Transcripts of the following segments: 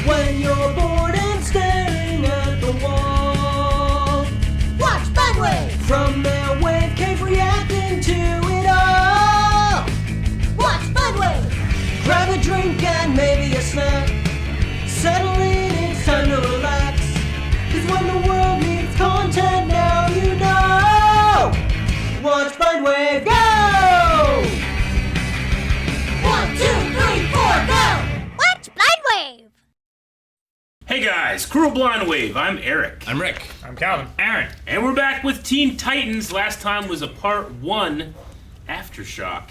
When you're bored and staring at the wall, watch Budwave! From their wave cave reacting to it all. Watch Budwave! Grab a drink and maybe a snack. Settle in, it's time to relax. Cause when the world needs content, now you know. Watch Budwave, go! 1, 2, 3, 4, go! Watch Blindwave! Hey guys, Cruel Blind Wave, I'm Eric. I'm Rick. I'm Calvin. Aaron. And we're back with Teen Titans. Last time was a part 1, Aftershock,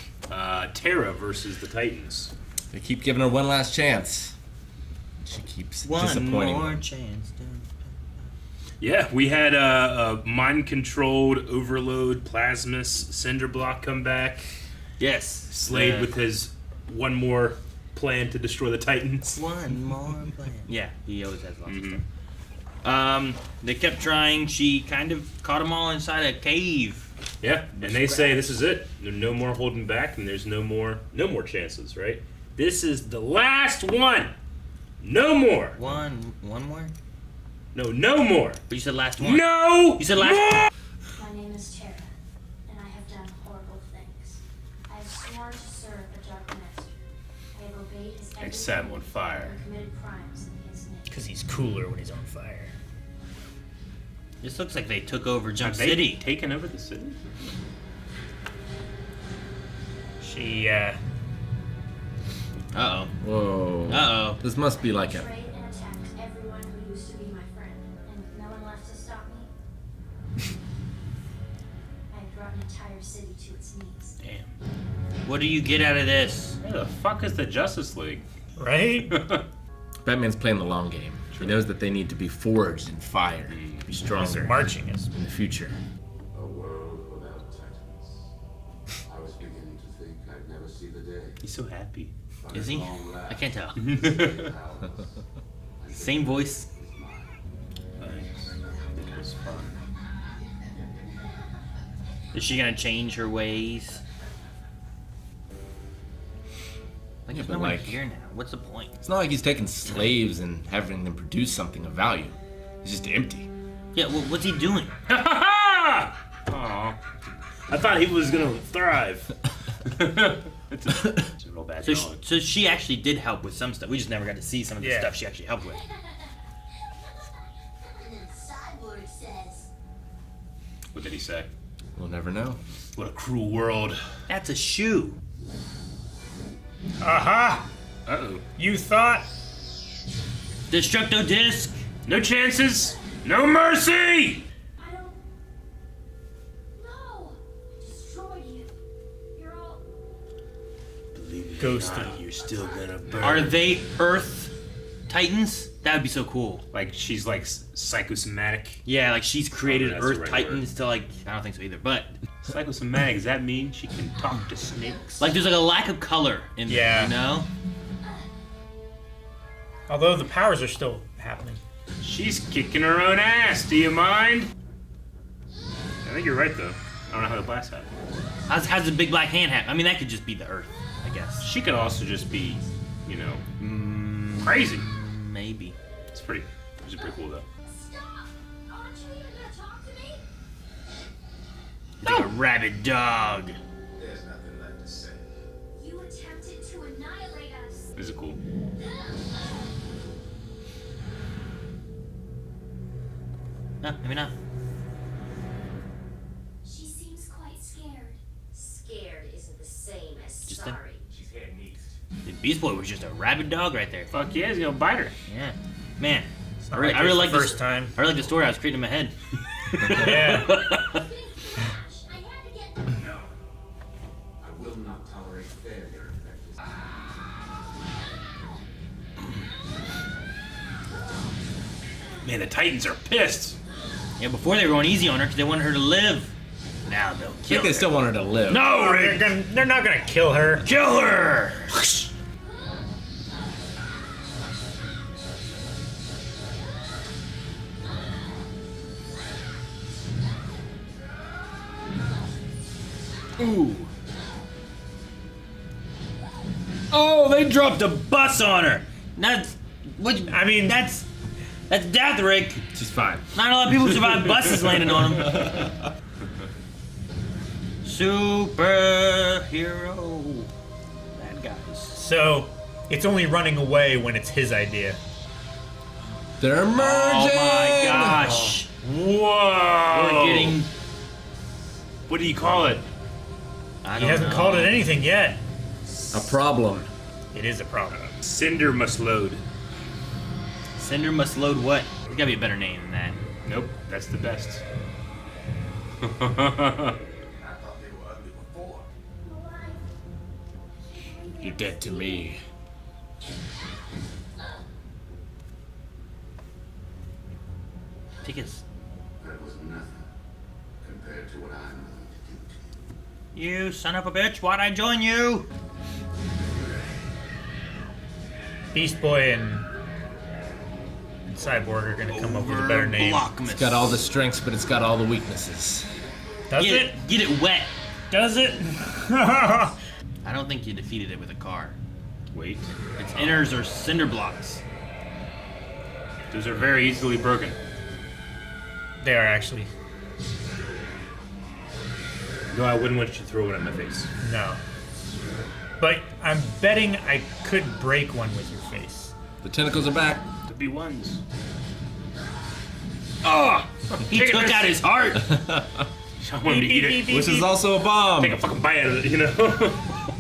Terra versus the Titans. They keep giving her one last chance. She keeps disappointing. One more chance. Yeah, we had a mind-controlled Overload Plasmus Cinder Block come back. Yes. Slade with his one more plan to destroy the Titans. One more plan. Yeah, he always has lots of stuff. They kept trying. She kind of caught them all inside a cave. Yeah, and they say this is it. There's no more holding back, and there's no more chances, right? This is the last one. No more. One more? No more. But you said last one. No. You said last. My name is Terra, and I have done horrible things. I have sworn to serve a dark master. I have obeyed his every Set him on command fire. and committed crimes in his name. Because he's cooler when he's on fire. This looks like they took over Jump Have they City. taken over the city? She, Uh-oh. Whoa. Uh-oh. This must be like a... Betrayed and attacked everyone who used to be my friend, and with no one left to stop me, I have brought an entire city to its knees. Damn. What do you get out of this? Where the fuck is the Justice League? right? Batman's playing the long game. He knows that they need to be forged in fire to be stronger Marching is. in the future. A world without titans. I was beginning to think I'd never see the day. He's so happy. But Is at he? long last, I can't tell. powers and Same voice. is mine. It was fun. Is she gonna change her ways? Like, Yeah, there's but no one like- here now. What's the point? It's not like he's taking slaves and having them produce something of value. He's just empty. Yeah, well, what's he doing? Ha ha ha! Aw. I thought he was gonna thrive. it's a real bad So, dog. so she actually did help with some stuff. We just never got to see some of the Yeah. stuff she actually helped with. And then Cyborg says, What did he say? We'll never know. What a cruel world. That's a shoe. Aha! Uh-oh. You thought? Destructo disc. No chances. No mercy. I don't... No! Destroyed you. You're all... Ghosted. You're still gonna burn. Are they Earth Titans? That would be so cool. Like, she's like psychosomatic. Yeah, like she's created that's the Earth right Titans to like. I don't think so either. But Psychosomatic, does that mean she can talk to snakes? like, there's like a lack of color in there. Yeah. You know. Although the powers are still happening. She's kicking her own ass. Do you mind? I think you're right, though. I don't know how the blast happened. How's the big black hand happen? I mean, that could just be the Earth, I guess. She could also just be, you know, crazy. Maybe. It's pretty cool, though. Stop! Aren't you even gonna talk to me? It's like a rabid dog. There's nothing left to say. You attempted to annihilate us. This is cool. No, maybe not. She seems quite scared. Scared isn't the same as Just sorry. She's heading east. The Beast Boy was just a rabid dog right there. Fuck yeah, he's gonna bite her. Yeah. Man. Not I really it's like the this. first time. I really like the story I was creating in my head. Yeah. I had to get... No. I will not tolerate failure. Man, the Titans are pissed. Yeah, before they were going easy on her because they wanted her to live. Now they'll I think kill they her. still want her to live. No, They're not gonna kill her. Kill her! Ooh. Oh, they dropped a bus on her. That's Which, I mean, that's Dathric. She's fine. Not a lot of people survive buses landing on them. Superhero. Bad guys. so it's only running away when it's his idea. They're merging. Oh my gosh. Whoa! We're getting. What do you call it? I He don't hasn't know. called it anything yet. A problem. It is a problem. Cinder must load. Cinder must load what? There's gotta be a better name than that. Nope, that's the best. I thought they were ugly before. You're dead to me. Take us. That was nothing compared to what I'm willing to do to you. You son of a bitch, why'd I join you? Beast Boy and Cyborg are gonna come up with a better name. It's got all the strengths, but it's got all the weaknesses. Does Get it? it, get it wet. Does it? I don't think you defeated it with a car. Wait, Its inners are cinder blocks. those are very easily broken. They are actually. No, I wouldn't want you to throw it in my face. No. But I'm betting I could break one with your face. The tentacles are back. To be ones. Oh! He Take took this. out his heart. I want him to eat it. Which is also a bomb. Take a fucking bite of it, you know?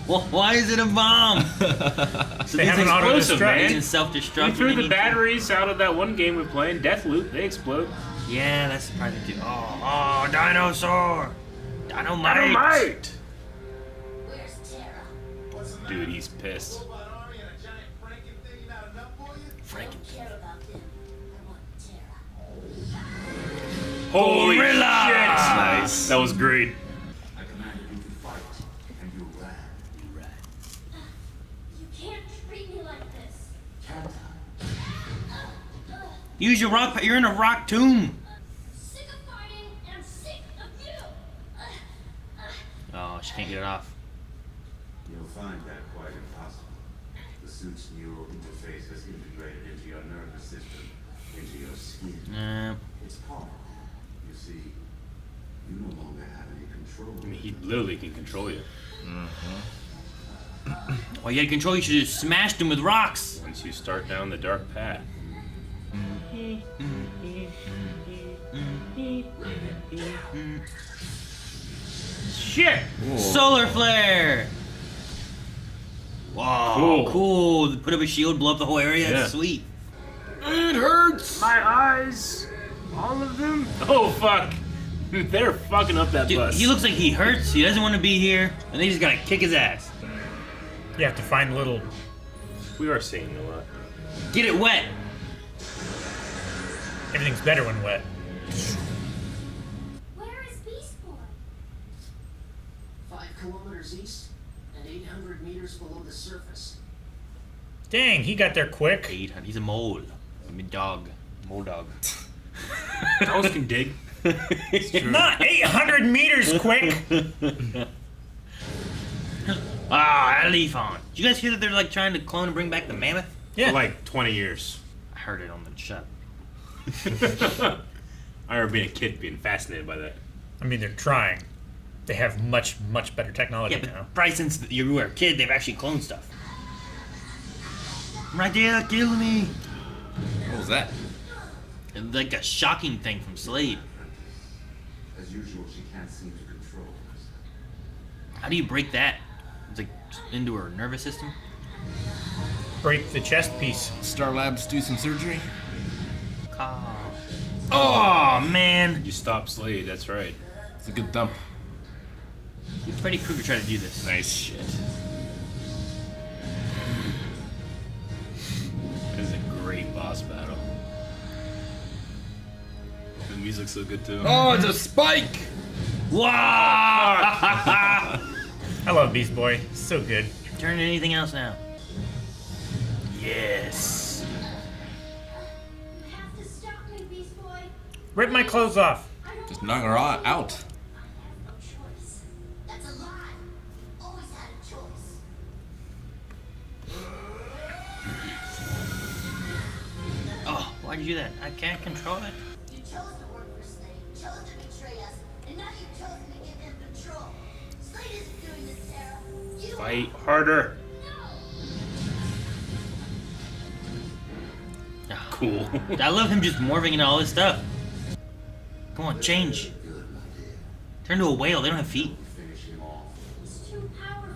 Why is it a bomb? So They have an explosive, auto-destruct. It's man. in self-destruct. We threw when the they need to. batteries out of that one game we're playing, Deathloop. They explode. Yeah, that's surprising too. Oh, dinosaur! Dynamite! Where's Tara? Dude, he's pissed. I don't care about them. I want Tara. Holy Gorilla! shit! Nice. That was great. I commanded you to fight, and you ran. You can't treat me like this. Can't I? Use your rock. You're in a rock tomb. Sick of fighting, and I'm sick of you. Oh, she can't get it off. You'll find that quite impossible. The suit's neural interface has integrated into your nervous system, into your skin. It's powerful. You see, you no longer have any control. I mean, he literally can control you. Well, you had control. You should have smashed him with rocks. Once you start down the dark path. Shit! Solar flare. Wow, cool. Put up a shield, blow up the whole area. Yeah. That's sweet. It hurts! My eyes! All of them? Oh, fuck. They're fucking up that Dude, bus. he looks like he hurts. He doesn't want to be here, and they just gotta kick his ass. You have to find little. We are seeing a lot. Get it wet. Everything's better when wet. Where is Beast Boy? 5 kilometers east and 800 meters below the surface. Dang, he got there quick. 800. He's a mole. I mean, dog. Mole dog. Owls can dig. Not 800 meters quick. Ah, Elephant. Did you guys hear that they're like trying to clone and bring back the mammoth? Yeah. For like 20 years. I heard it on the shut. I remember being a kid being fascinated by that. I mean, they're trying. They have much, much better technology Yeah, but now. probably since you were a kid, they've actually cloned stuff. I'm right there, killing me. What was that? It's like a shocking thing from Slade. As usual, she can't seem to control herself. How do you break that? It's like into her nervous system? Break the chest piece. Star Labs do some surgery. Oh, man. You stop Slade, that's right. It's a good thump. Freddy Krueger tried to do this. Nice shit. This is a great boss battle. The music's so good too. Oh, it's a spike! Wow! I love Beast Boy. So good. Turn to anything else now. Yes. You have to stop me, Beast Boy. Rip my clothes off. I don't Just knock her out. I have no choice. That's a lie. Always had a choice. Why'd you do that? I can't control it. You chose to work for Slade, chose to betray us, and now you've chosen to give him control. Slade isn't doing this, Tara. You Fight harder. Cool. I love him just morphing into all this stuff. Come on, change. Turn to a whale. They don't have feet. Finish him off. He's too powerful.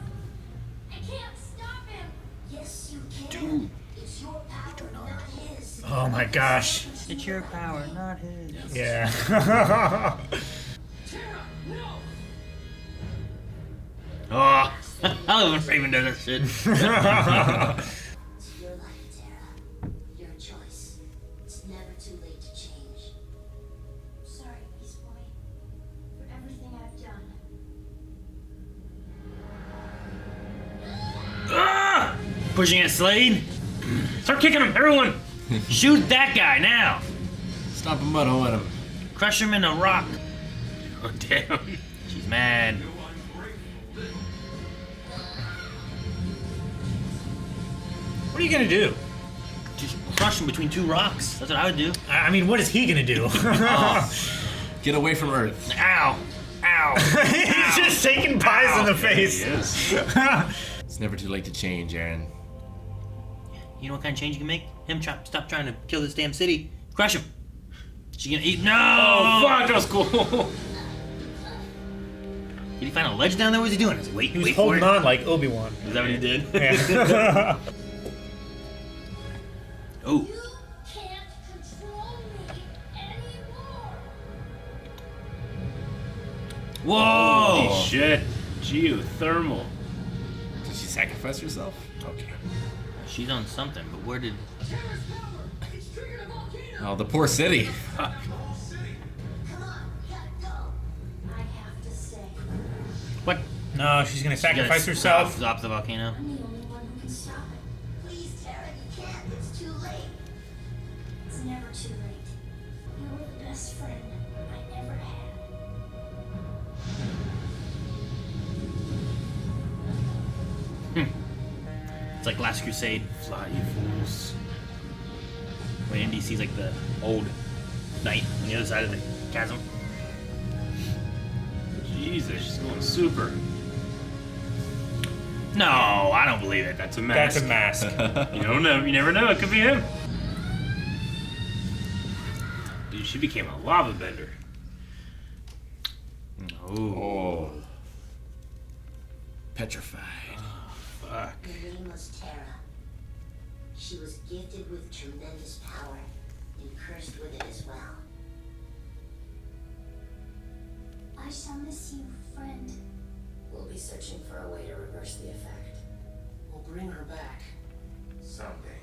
I can't stop him. Yes, you can. Dude. It's your power, not his. Oh my gosh. It's your power, not his. Yeah. Oh, I love when Raven does that shit. It's your life, Tara. Your choice. It's never too late to change. Sorry, Beast Boy, for everything I've done. Ah! Pushing at Slade. Start kicking him, everyone. Shoot that guy now. Stop him, butthole at him. Crush him in a rock. Oh, damn. She's mad. What are you gonna do? Just crush him between two rocks. That's what I would do. I mean, what is he gonna do? Get away from Earth. Ow. Ow. He's just taking pies in the face. Yes. It's never too late to change, Aaron. You know what kind of change you can make? Him stop trying to kill this damn city. Crush him. She gonna eat? No! Oh, fuck, that was cool. Did he find a ledge down there? What was he doing? Wait, He was wait for holding it. on like Obi-Wan. Is that what he did? Yeah. Oh. You can't control me anymore. Whoa! Holy shit. Geothermal. Did she sacrifice herself? Okay. She's on something, but where did... Oh, the poor city. Come on, gotta go. I have to stay. What? No, she's gonna sacrifice herself. Stop the volcano. I'm the only one who can stop it. Please, Tara, you can't. It's too late. It's never too late. You were the best friend I ever had. It's like Last Crusade. Fly, you fools. When Indy sees like the old knight on the other side of the chasm. Jesus, she's going super. No, I don't believe it. That's a mask. That's a mask. You don't know. You never know. It could be him. Dude, she became a lava bender. Oh. Petrified. Fuck. Her name was Tara. She was gifted with tremendous power and cursed with it as well. I shall miss you, friend. We'll be searching for a way to reverse the effect. We'll bring her back. Someday.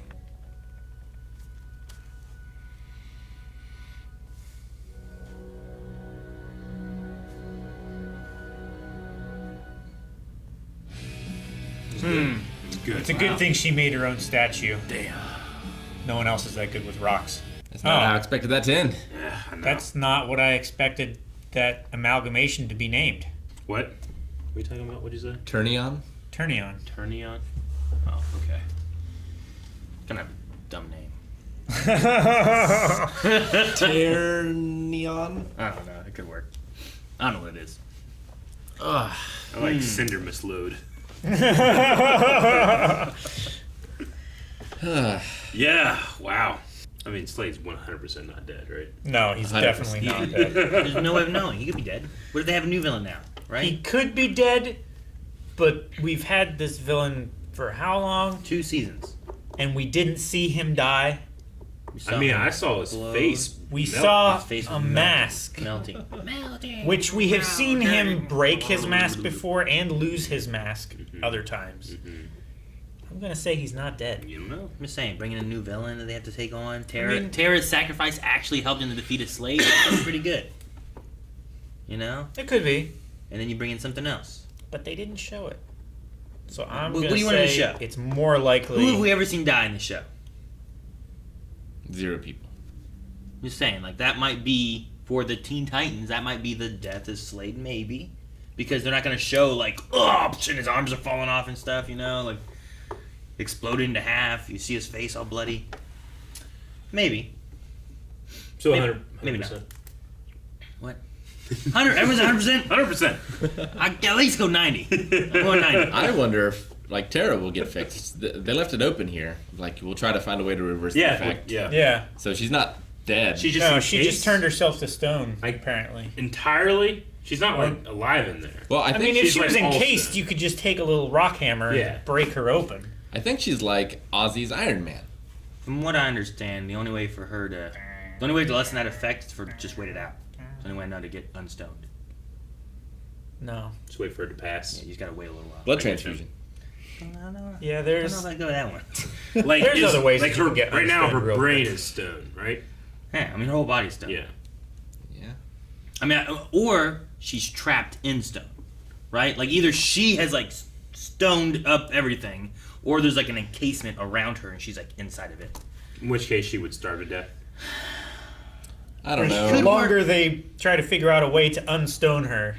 It's good. It's a good thing she made her own statue. Damn. No one else is that good with rocks. That's not how I expected that to end. Yeah, I know. That's not what I expected that amalgamation to be named. What? What are you talking about? What'd you say? Turnion? Turnion. Turnion? Oh, okay. Kind of dumb name. Turnion? I don't know. It could work. I don't know what it is. I like Cinder Misload. Yeah, wow. I mean, Slade's 100% not dead, right? No, he's 100%. definitely not dead. There's no way of knowing. He could be dead. What if they have a new villain now? He Right? could be dead, but we've had this villain for how long? 2 seasons. And we didn't see him die. We saw I mean, him I saw his blow. face. We melt. saw His face a was melting. mask, Melting. which we have seen him break his mask before and lose his mask other times. I'm gonna say he's not dead. You don't know. I'm just saying, bringing a new villain that they have to take on. Tara, mean- Tara's sacrifice actually helped in the defeat of Slade. That's pretty good. You know? It could be, And then you bring in something else. but they didn't show it. So I'm What gonna do you want to say show? it's more likely. Who have we ever seen die in the show? 0 people. I'm just saying, like, that might be, for the Teen Titans, that might be the death of Slade, maybe. Because they're not going to show, like, oh, and his arms are falling off and stuff, you know? Like, exploded into half. You see his face all bloody. Maybe. So Maybe- 100%. maybe not. What? 100. Everyone's 100%. 100%. I at least go 90. I'm going 90. I wonder if like Tara will get fixed. They left it open here. Like we'll try to find a way to reverse the Yeah. effect. Yeah. Yeah. So she's not dead. She just No, she encased just turned herself to stone, Like- apparently. entirely. She's not like alive in there. well, I I think mean, if she's she was like all encased, stone. you could just take a little rock hammer Yeah. and break her open. I think she's like Ozzy's Iron Man. From what I understand, the only way to lessen that effect is for just wait it out. It's the only way I know to get unstoned. No. Just wait for it to pass. Yeah, you just gotta wait a little while. Blood transfusion. Yeah, I don't know there's. if I go that one. Like There's other ways Like that you her can get right now, unstoned her real brain quick. is stone, right? Yeah, I mean her whole body's stoned. Yeah. Yeah. I mean, or she's trapped in stone, right? Like either she has like stoned up everything, or there's like an encasement around her and she's like inside of it. In which case, she would starve to death. I don't The know. longer they try to figure out a way to unstone her,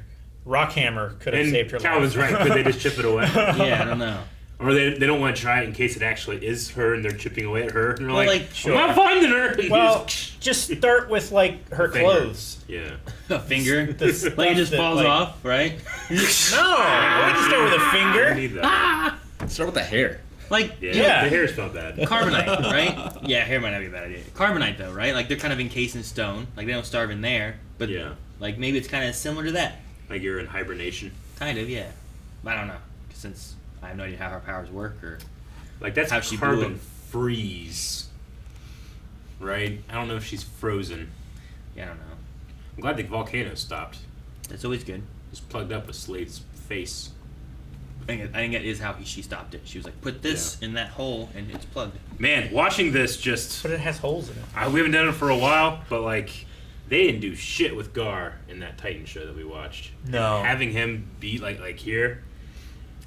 Rockhammer could have And saved her Calvin's life. right. Could they just chip it away? Yeah, I don't know. Or they don't want to try it in case it actually is her and they're chipping away at her. And they're Well, like, like, I'm not finding her. And Well, just- just start with like her Finger. clothes. yeah. A finger, The stuff like it just that, falls like- off, right? No, I wouldn't start with a I finger. need that. Start with the hair. Like Yeah. The hair's not bad. carbonite, right? Yeah, hair might not be a bad idea. Carbonite, though, right? Like they're kind of encased in stone. Like they don't starve in there, but Yeah. like maybe it's kind of similar to that. Like you're in hibernation. Kind of, yeah. I don't know, since I have no idea how her powers work or. Like that's How she blew carbon it. freeze. Right? I don't know if she's frozen. Yeah, I don't know. I'm glad the volcano stopped. That's always good. Just plugged up with Slade's face. I think that is how she stopped it. She was like, put this in that hole and it's plugged. Man, watching this just But it has holes in it. we haven't done it for a while, but like they didn't do shit with Gar in that Titan show that we watched. No. Having him be like here,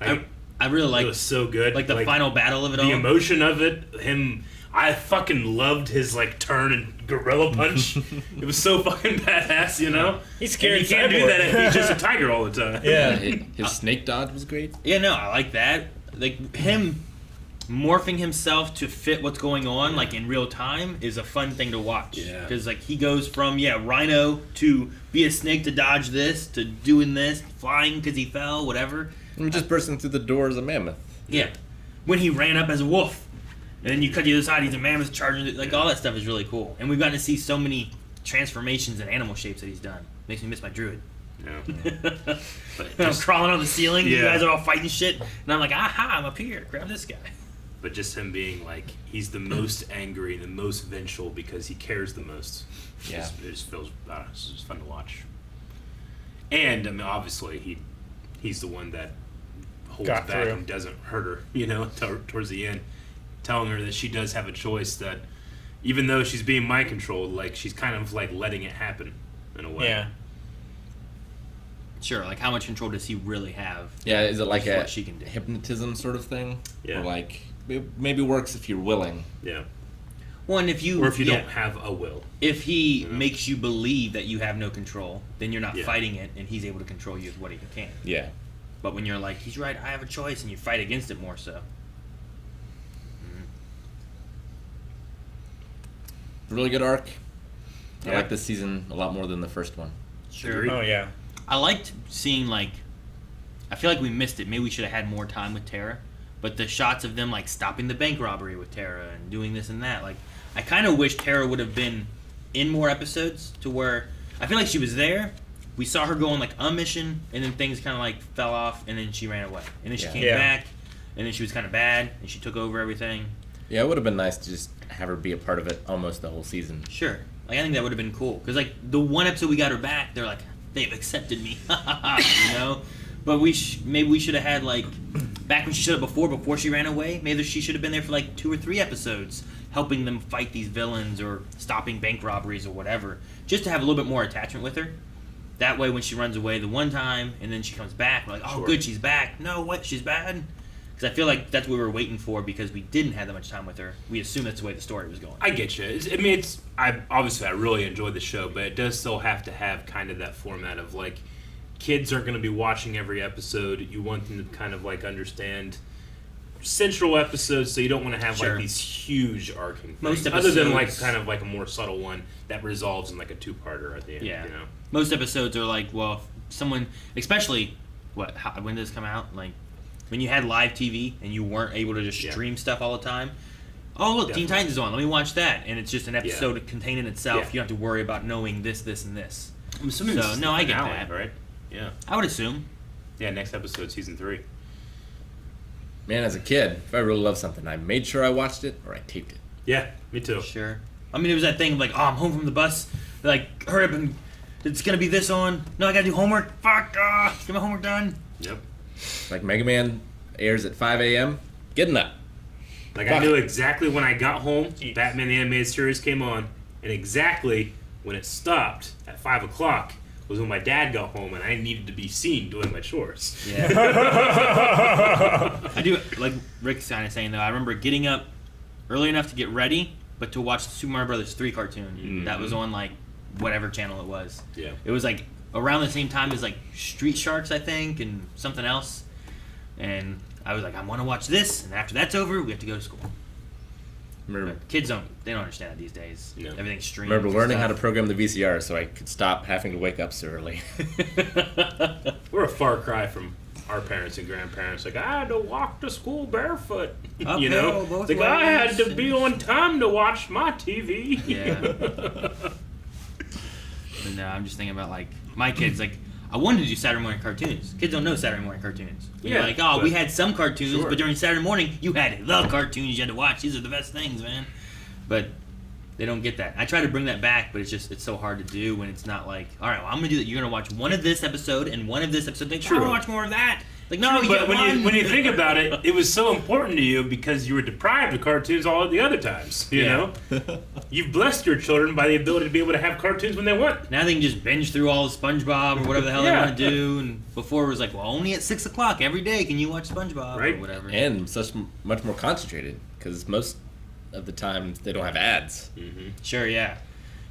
like I really it like was so good. like the final battle of it the all. emotion of it. Him, I fucking loved his like turn and gorilla punch. It was so fucking badass, you know. He's scared. And you can't do cyborg. that if he's just a tiger all the time. Yeah. His snake dodge was great. Yeah, no, I like that. Like him morphing himself to fit what's going on, like in real time, is a fun thing to watch. Yeah. Because like he goes from rhino to be a snake to dodge this to doing this, flying because he fell, whatever. I'm just bursting through the door as a mammoth. Yeah. When he ran up as a wolf, and then you cut the other side, he's a mammoth charging. Like all that stuff is really cool, and we've gotten to see so many transformations and animal shapes that he's done. Makes me miss my druid. Yeah. But I'm crawling on the ceiling. You Yeah. guys are all fighting shit, and I'm like, aha! I'm up here. Grab this guy. But just him being like he's the most angry, the most vengeful because he cares the most. Yeah. It just feels it's just fun to watch. And I mean, obviously he's the one that holds Got back through. and doesn't hurt her. You know, towards the end, telling her that she does have a choice. That even though she's being mind controlled, like she's kind of like letting it happen in a way. Yeah. Sure. Like how much control does he really have? Yeah, is it like That's a what she can do. hypnotism sort of thing? Yeah. Or like it maybe works if you're willing. Yeah. One, if you Or if you don't have a will. if he makes you believe that you have no control, then you're not Yeah. fighting it, and he's able to control you with what he can. Yeah. But when you're like, he's right, I have a choice, and you fight against it more so. Really good arc. I Yeah. like this season a lot more than the first one. Sure. Agreed. Oh yeah. I liked seeing like, I feel like we missed it. Maybe we should have had more time with Tara. But the shots of them like stopping the bank robbery with Tara and doing this and that, like I kind of wish Tara would have been in more episodes to where I feel like she was there. We saw her go on like a mission, and then things kind of like fell off, and then she ran away, and then she Yeah. came Yeah. back, and then she was kind of bad, and she took over everything. Yeah, it would have been nice to just have her be a part of it almost the whole season. Sure, like I think that would have been cool because like the one episode we got her back, they're like they've accepted me, you know. But maybe we should have had like back when she showed up before she ran away. Maybe she should have been there for like 2 or 3 episodes, helping them fight these villains or stopping bank robberies or whatever, just to have a little bit more attachment with her. That way, when she runs away the one time and then she comes back, we're like, oh, Sure. good, she's back. No, what? She's bad? Because I feel like that's what we were waiting for because we didn't have that much time with her. We assumed that's the way the story was going. I get you. I really enjoyed the show, but it does still have to have kind of that format of like, kids aren't going to be watching every episode. You want them to kind of like understand central episodes, so you don't want to have Sure. like these huge arcing Most things, other than like episodes- kind of like a more subtle one that resolves in like a two-parter at the end. Yeah. You know? Most episodes are like, well, if someone, especially when did this come out? Like when you had live TV and you weren't able to just Yeah. stream stuff all the time. Oh, look, Teen Definitely. Titans is on. Let me watch that, and it's just an episode contained in itself. Yeah. You don't have to worry about knowing this, this, and this. I'm assuming So, this is no, the I get finale, that. right? Yeah. I would assume. Yeah. Next episode, season 3. Man, as a kid, if I really loved something, I made sure I watched it or I taped it. Yeah, me too. Sure. I mean, it was that thing of like, oh, I'm home from the bus. Like, hurry up and it's gonna be this on. No, I gotta do homework. Fuck. Get my homework done. Yep. Like Mega Man airs at 5 a.m. Getting up. Like I knew exactly when I got home, Batman the Animated Series came on, and exactly when it stopped at 5 o'clock was when my dad got home, and I needed to be seen doing my chores. Yeah. I do, like Rick's kind of saying though, I remember getting up early enough to get ready, but to watch the Super Mario Brothers 3 cartoon that was on like whatever channel it was. Yeah. It was like around the same time as like Street Sharks, I think, and something else. And I was like, I want to watch this, and after that's over, we have to go to school. Remember, But kids don't understand it these days. No. Everything's streamed. remember and learning how to stuff. program the VCR so I could stop having to wake up so early. We're a far cry from our parents and grandparents. Like, I had to walk to school barefoot. Uphill You know? both Like, I had ways. to be on time to watch my TV. Yeah. But no, I'm just thinking about like my kids. Like, I wanted to do Saturday morning cartoons. Kids don't know Saturday morning cartoons. You're Yeah, like, oh, but- we had some cartoons, Sure. but during Saturday morning, you had the cartoons you had to watch. These are the best things, man. But they don't get that. I try to bring that back, but it's so hard to do when it's not like, all right, well, I'm gonna do that. You're gonna watch one of this episode and one of this episode. Like, I True. want to watch more of that. Like, no, you But get when one. you think about it, it was so important to you because you were deprived of cartoons all the other times. You Yeah. know, you've blessed your children by the ability to be able to have cartoons when they want. Now they can just binge through all the SpongeBob or whatever the hell Yeah. they want to do. And before it was like, well, only at 6 o'clock every day can you watch SpongeBob or Right. whatever. And much more concentrated because most of the time they don't have ads. Sure, yeah.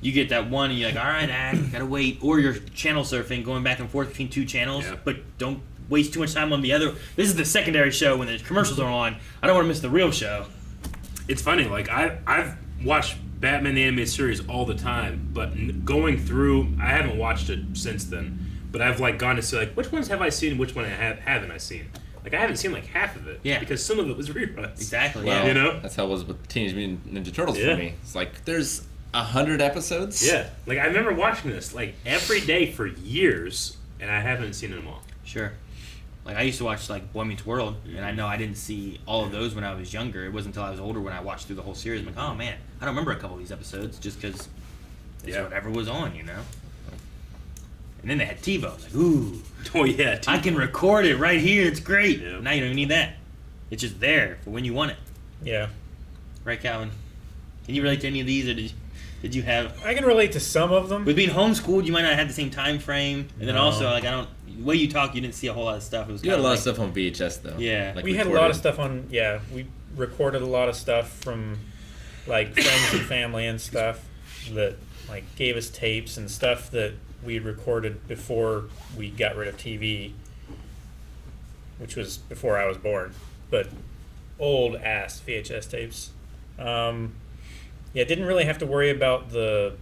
You get that one and you're like, all right, ad, gotta wait. Or you're channel surfing, going back and forth between 2 channels, Yeah. but don't waste too much time on the other. This is the secondary show when the commercials are on. I don't want to miss the real show. It's funny, like I've watched Batman the Animated Series all the time, but going through, I haven't watched it since then. But I've like gone to see like which ones have I seen, and which one haven't I seen. Like I haven't seen like half of it, Yeah. because some of it was reruns. Exactly, Well, yeah. You know? That's how it was with Teenage Mutant Ninja Turtles Yeah. for me. It's like there's 100 episodes. Yeah, like I remember watching this like every day for years, and I haven't seen them all. Sure. Like, I used to watch, like, Boy Meets World, and I know I didn't see all of those when I was younger. It wasn't until I was older when I watched through the whole series. I'm like, oh, man, I don't remember a couple of these episodes just because it's Yeah. whatever was on, you know? And then they had TiVo. I was like, ooh, Oh yeah, I can record it right here. It's great. Yeah. Now you don't even need that. It's just there for when you want it. Yeah. Right, Calvin? Can you relate to any of these, or did you have... I can relate to some of them. With being homeschooled, you might not have the same time frame. And then No. also, like, the way you talk, you didn't see a whole lot of stuff. It was You had a kinda lot like, of stuff on VHS though. Yeah. Like We had a lot of recorded. stuff on, we recorded a lot of stuff from, like, friends and family and stuff that, like, gave us tapes and stuff that we had recorded before we got rid of TV, which was before I was born, but old-ass VHS tapes. Yeah, didn't really have to worry about the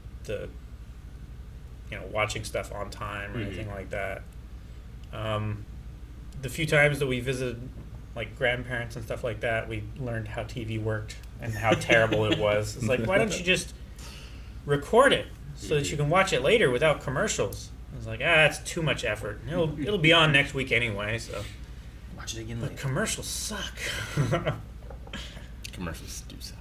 watching stuff on time or anything like that. The few times that we visited, like, grandparents and stuff like that, we learned how TV worked and how terrible it was. It's like, why don't you just record it so that you can watch it later without commercials? I was like, that's too much effort. It'll be on next week anyway, so. Watch it again But later. commercials suck. Commercials do suck.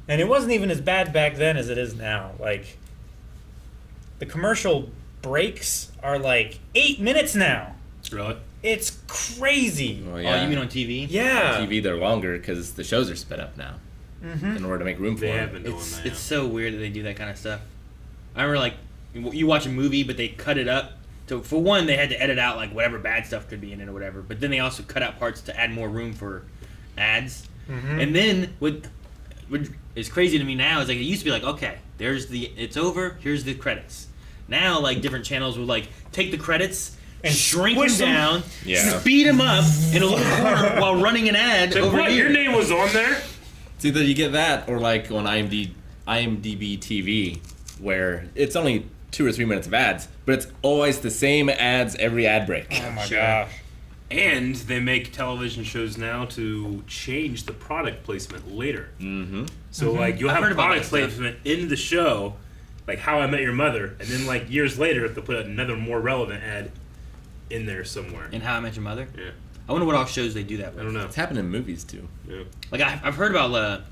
And it wasn't even as bad back then as it is now. Like, the commercial breaks are like 8 minutes now. Really? It's crazy. Well, Oh, you mean on TV? Yeah. On TV they're longer because the shows are sped up now in order to make room for They them. have been doing It's that. it's so weird that they do that kind of stuff. I remember, like, you watch a movie, but they cut it up. So, for one, they had to edit out, like, whatever bad stuff could be in it or whatever. But then they also cut out parts to add more room for ads. And then, what is crazy to me now is, like, it used to be like, okay, it's over, here's the credits. Now, like, different channels will, like, take the credits, And shrink him squish 'em. down, Yeah. speed him up in a little corner while running an ad Like, over what? here. Your name was on there? It's either you get that or like on IMDb TV, where it's only 2 or 3 minutes of ads, but it's always the same ads every ad break. Oh my Sure. gosh. And they make television shows now to change the product placement later. Mm-hmm. So like you'll I've have heard about product that stuff. placement in the show, like How I Met Your Mother, and then like years later they'll put another more relevant ad in there somewhere. In How I Met Your Mother? Yeah, I wonder what all shows they do that I with. don't know. It's happened in movies too. Yeah. Like I've heard about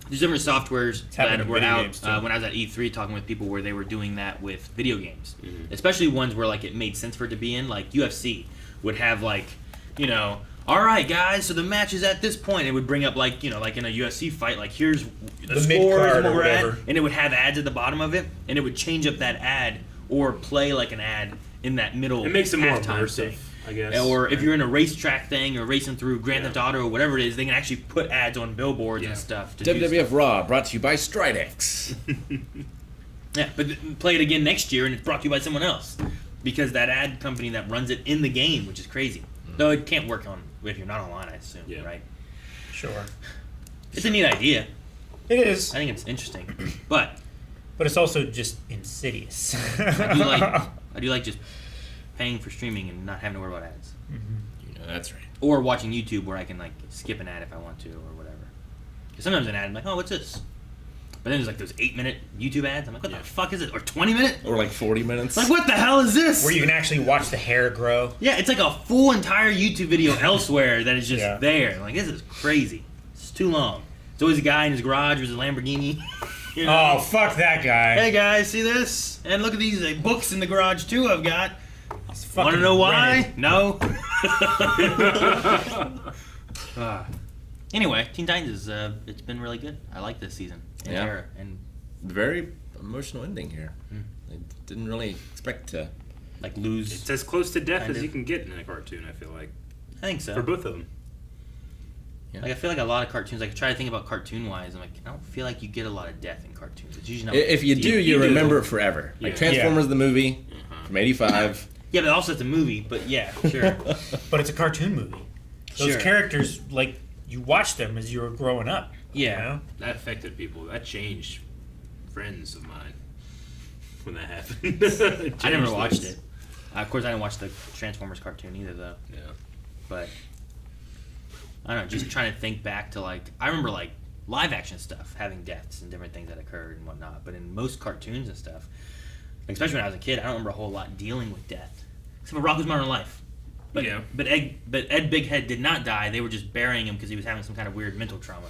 there's different softwares happened that in were video out games, too. when I was at E3 talking with people where they were doing that with video games, Mm-hmm. especially ones where like it made sense for it to be in. Like UFC would have like, you know, all right guys, so the match is at this point. It would bring up like, you know, like in a UFC fight, like here's the The scores mid-card and what or we're at, whatever. and it would have ads at the bottom of it, and it would change up that ad or play like an ad in that middle. It makes it more halftime immersive, thing. I guess. Or if you're in a racetrack thing or racing through Grand Yeah. Theft Auto or whatever it is, they can actually put ads on billboards Yeah. and stuff. To do WWF stuff. Raw brought to you by Stridex. Yeah, but play it again next year and it's brought to you by someone else because that ad company that runs it in the game, which is crazy. Though it can't work on if you're not online, I assume. Yeah. Right? Sure. It's a neat idea. It is. I think it's interesting, but But it's also just insidious. I do like just paying for streaming and not having to worry about ads, You know, that's right. or watching YouTube where I can like skip an ad if I want to or whatever. 'Cause sometimes an ad I'm like, oh, what's this? But then there's like those 8-minute YouTube ads. I'm like, what the fuck is it? Or 20-minute? Or like 40 minutes. Like, what the hell is this? Where you can actually watch the hair grow. Yeah, it's like a full entire YouTube video elsewhere that is just Yeah. there. Like, this is crazy. It's too long. There's always a guy in his garage with his Lamborghini. You know? Oh, fuck that guy. Hey guys, see this? And look at these books in the garage too I've got. It's Want to fucking know why? rented. No. Anyway, Teen Titans is it's been really good. I like this season. And Yeah. Tara, and Very emotional ending here. I didn't really expect to. like lose. It's as close to death Kind as of. you can get in a cartoon, I feel like. I think so. For both of them. Like I feel like a lot of cartoons. Like I try to think about cartoon wise. I'm like, I don't feel like you get a lot of death in cartoons. It's usually not. If you do, You you do. remember it forever. Like Yeah. Transformers the movie from '85. Yeah, but also it's a movie. But yeah, sure. But it's a cartoon movie. Those Sure. characters, like, you watch them as you were growing up. Yeah. You know? That affected people. That changed friends of mine when that happened. I never Changed watched things. it. Of course, I didn't watch the Transformers cartoon either, though. Yeah. But I don't know. Just trying to think back to like I remember like live action stuff having deaths and different things that occurred and whatnot. But in most cartoons and stuff, like, especially when I was a kid, I don't remember a whole lot dealing with death, except for Rocko's Modern Life. But Yeah. but Ed Big Head did not die. They were just burying him because he was having some kind of weird mental trauma.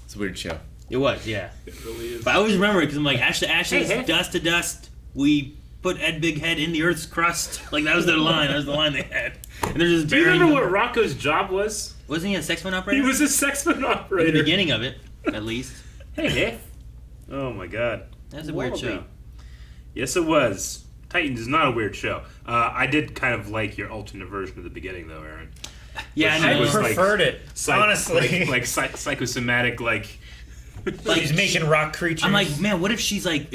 It's a weird show. It was, yeah. It really is. But I always remember it because I'm like, ash to ashes, Hey, hey. dust to dust. We put Ed Big Head in the Earth's crust. Like that was their line. That was the line they had. And they're just Do you burying remember him. what Rocco's job was? Wasn't he a sex phone He operator? was a sex phone At operator. the beginning of it, at least. Hey, hey. Oh my god. That's a weird show. Yes, it was. Titans is not a weird show. I did kind of like your alternate version of the beginning, though, Aaron. Yeah, I She I know. was, like, preferred it, honestly. like psychosomatic, like. He's making rock creatures. I'm like, man, what if she's like,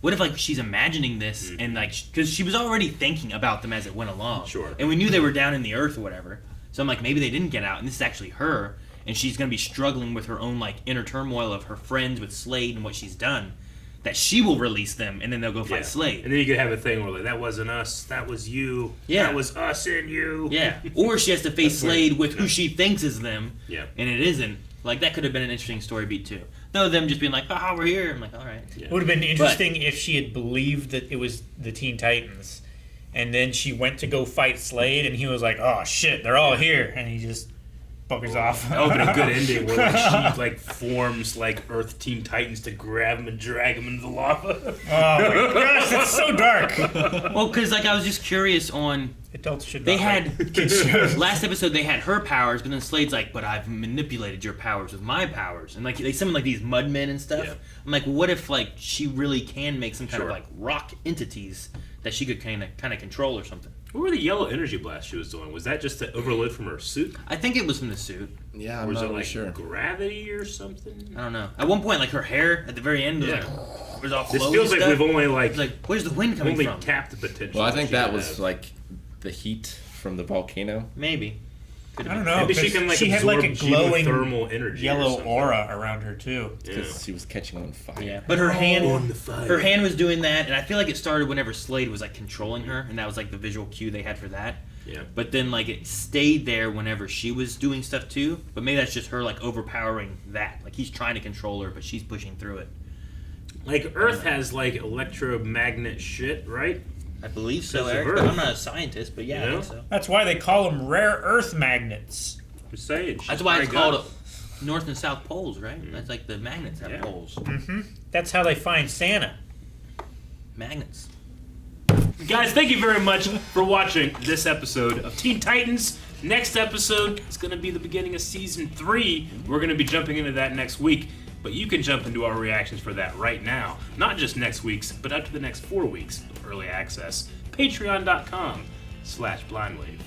what if like she's imagining this and like, because she was already thinking about them as it went along. Sure. And we knew they were down in the earth or whatever. So I'm like, maybe they didn't get out, and this is actually her, and she's gonna be struggling with her own like inner turmoil of her friends with Slade and what she's done. That she will release them, and then they'll go fight Slade. And then you could have a thing where like that wasn't us, that was you. Yeah. That was us and you. Yeah. Or she has to face That's Slade weird. with who she thinks is them. Yeah. And it isn't. Like that could have been an interesting story beat too. Though them just being like, "Haha, we're here." I'm like, all right. Yeah. It would have been interesting if she had believed that it was the Teen Titans, and then she went to go fight Slade, and he was like, "Oh shit, they're all here," and he just buggers off. That would have been a good ending where like, she like forms like Earth Teen Titans to grab him and drag him into the lava. Oh my gosh, that's so dark. Well, because like I was just curious on. Adults should. They not had like kids shows. last episode they had her powers, but then Slade's like, "But I've manipulated your powers with my powers," and like they summon like these mudmen and stuff. Yeah. I'm like, what if like she really can make some kind Sure. of like rock entities that she could kind of control or something? What were the yellow energy blasts she was doing? Was that just the overload from her suit? I think it was from the suit. Yeah, Or I'm was not it really like sure. gravity or something? I don't know. At one point, like her hair at the very end was Yeah. like, was all This flowy feels like stuff. we've only It's like, where's the wind coming only from? tapped the potential. Well, I think she that could was have. like the heat from the volcano. Maybe. I don't know. Maybe she 'cause can like she had absorb like a glowing geothermal energy or yellow something. aura around her too. Because she was catching on fire. Yeah, but her hand, On the fire. her hand was doing that, and I feel like it started whenever Slade was like controlling her, and that was like the visual cue they had for that. Yeah. But then like it stayed there whenever she was doing stuff too. But maybe that's just her like overpowering that. Like he's trying to control her, but she's pushing through it. Like Earth has like electromagnet shit, right? I believe so, Because of Eric. Earth. But I'm not a scientist, but yeah, You know? I think so. That's why they call them rare earth magnets. I'm saying. That's why it's she's probably called North and South Poles, right? That's like the magnets have Yeah. poles. That's how they find Santa. Magnets. Guys, thank you very much for watching this episode of Teen Titans. Next episode is going to be the beginning of season 3. We're going to be jumping into that next week, but you can jump into our reactions for that right now. Not just next week's, but up to the next 4 weeks of early access. Patreon.com/blindwave.